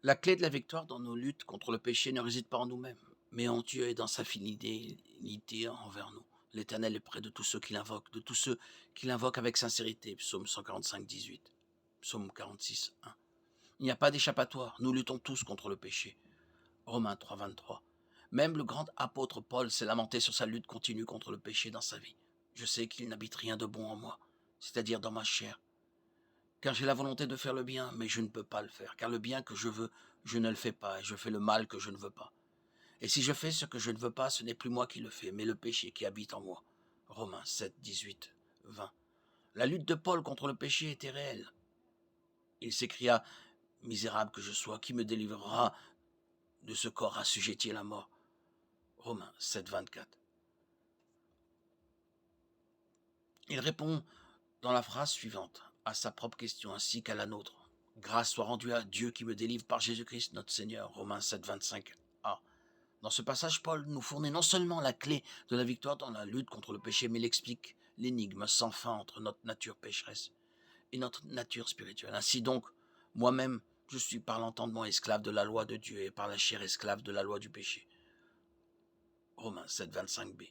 La clé de la victoire dans nos luttes contre le péché ne réside pas en nous-mêmes, mais en Dieu et dans sa fidélité envers nous. L'Éternel est près de tous ceux qui l'invoquent, de tous ceux qui l'invoquent avec sincérité. Psaume 145, 18. Psaume 46, 1. Il n'y a pas d'échappatoire, nous luttons tous contre le péché. Romains 3, 23. Même le grand apôtre Paul s'est lamenté sur sa lutte continue contre le péché dans sa vie. Je sais qu'il n'habite rien de bon en moi, c'est-à-dire dans ma chair, car j'ai la volonté de faire le bien, mais je ne peux pas le faire, car le bien que je veux, je ne le fais pas, et je fais le mal que je ne veux pas. Et si je fais ce que je ne veux pas, ce n'est plus moi qui le fais, mais le péché qui habite en moi. Romains 7, 18, 20. La lutte de Paul contre le péché était réelle. Il s'écria, misérable que je sois, qui me délivrera de ce corps assujetti à la mort. Romains 7, 24. Il répond dans la phrase suivante à sa propre question ainsi qu'à la nôtre. Grâce soit rendue à Dieu qui me délivre par Jésus-Christ notre Seigneur. Romains 7, 25a. Dans ce passage, Paul nous fournit non seulement la clé de la victoire dans la lutte contre le péché, mais il explique l'énigme sans fin entre notre nature pécheresse et notre nature spirituelle. Ainsi donc, moi-même, je suis par l'entendement esclave de la loi de Dieu et par la chair esclave de la loi du péché. Romains 7, 25b.